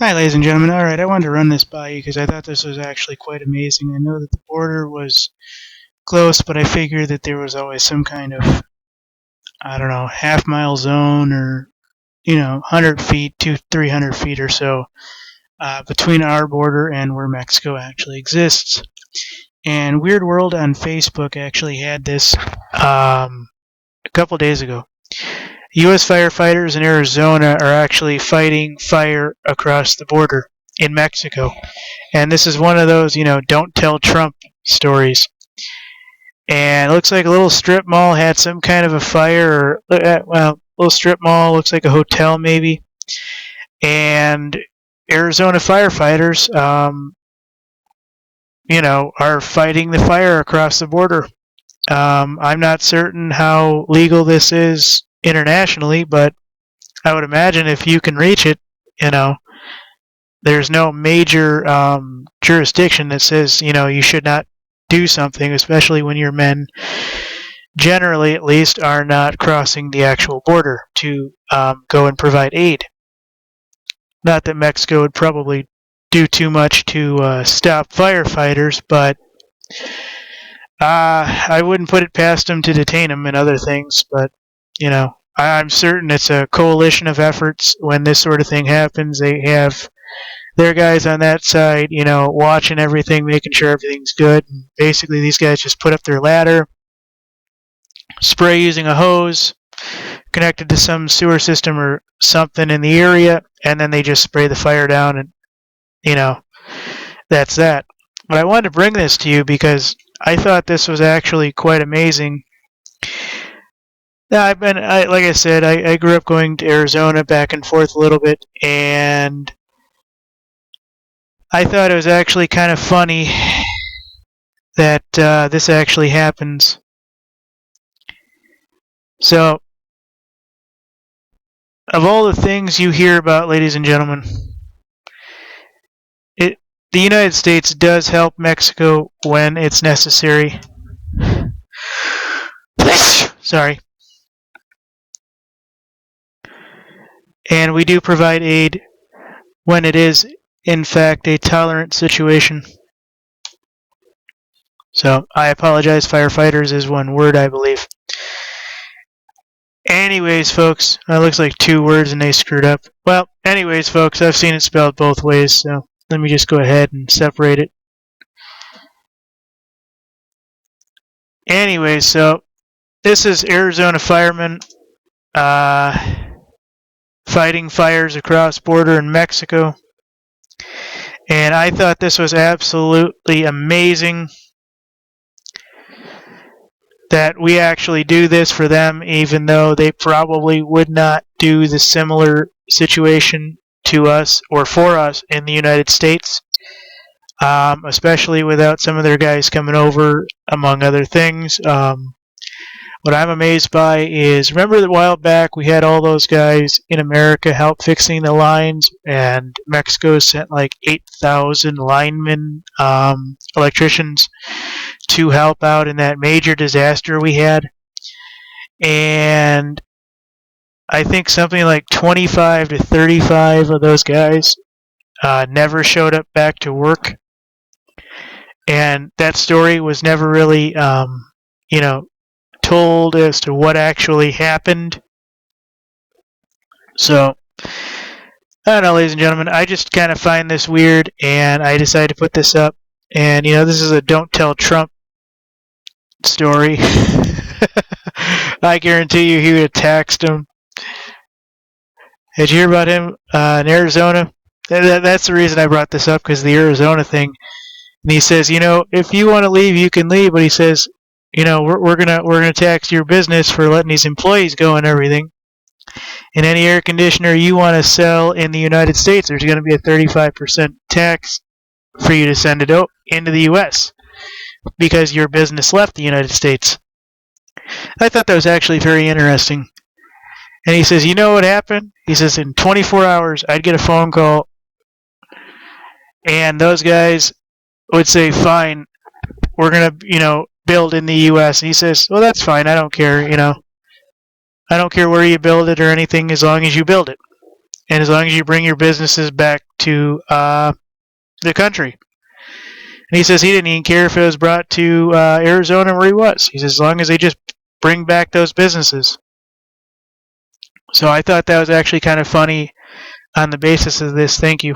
Hi, ladies and gentlemen. All right, I wanted to run this by you because I thought this was actually quite amazing. I know that the border was close, but I figured that there was always some kind of, I don't know, half-mile zone or, 100 feet to 300 feet or so between our border and where Mexico actually exists. And Weird World on Facebook actually had this a couple days ago. U.S. firefighters in Arizona are actually fighting fire across the border in Mexico. And this is one of those, don't tell Trump stories. And it looks like a little strip mall had some kind of a fire, or, little strip mall, looks like a hotel maybe. And Arizona firefighters, are fighting the fire across the border. I'm not certain how legal this is internationally, but I would imagine if you can reach it, there's no major jurisdiction that says, you should not do something, especially when your men, generally at least, are not crossing the actual border to go and provide aid. Not that Mexico would probably do too much to stop firefighters, but I wouldn't put it past them to detain them and other things, but, I'm certain it's a coalition of efforts when this sort of thing happens. They have their guys on that side, watching everything, making sure everything's good. And basically, these guys just put up their ladder, spray using a hose connected to some sewer system or something in the area, and then they just spray the fire down, and, that's that. But I wanted to bring this to you because I thought this was actually quite amazing. Yeah, like I said, I grew up going to Arizona back and forth a little bit, and I thought it was actually kind of funny that this actually happens. So, of all the things you hear about, ladies and gentlemen, the United States does help Mexico when it's necessary. Sorry. And we do provide aid when it is, in fact, a tolerant situation. So, I apologize, firefighters is one word, I believe. Anyways, folks, that looks like two words and they screwed up. Well, anyways, folks, I've seen it spelled both ways, so let me just go ahead and separate it. Anyways, so this is Arizona firemen fighting fires across border in Mexico. And I thought this was absolutely amazing that we actually do this for them, even though they probably would not do the similar situation to us or for us in the United States, especially without some of their guys coming over, among other things. What I'm amazed by is, remember that a while back we had all those guys in America help fixing the lines, and Mexico sent like 8,000 linemen, electricians, to help out in that major disaster we had. And I think something like 25 to 35 of those guys never showed up back to work. And that story was never really, told as to what actually happened. So, I don't know, ladies and gentlemen, I just kind of find this weird, and I decided to put this up. And, this is a don't tell Trump story. I guarantee you he would have taxed him. Did you hear about him in Arizona? That's the reason I brought this up, because the Arizona thing. And he says, if you want to leave, you can leave. But he says, we're gonna tax your business for letting these employees go and everything. And any air conditioner you want to sell in the United States, there's going to be a 35% tax for you to send it into the U.S. because your business left the United States. I thought that was actually very interesting. And he says, you know what happened? He says, in 24 hours, I'd get a phone call, and those guys would say, fine, we're going to, build in the U.S. And he says, well, that's fine. I don't care, I don't care where you build it or anything, as long as you build it. And as long as you bring your businesses back to the country. And he says he didn't even care if it was brought to Arizona where he was. He says as long as they just bring back those businesses. So I thought that was actually kind of funny on the basis of this. Thank you.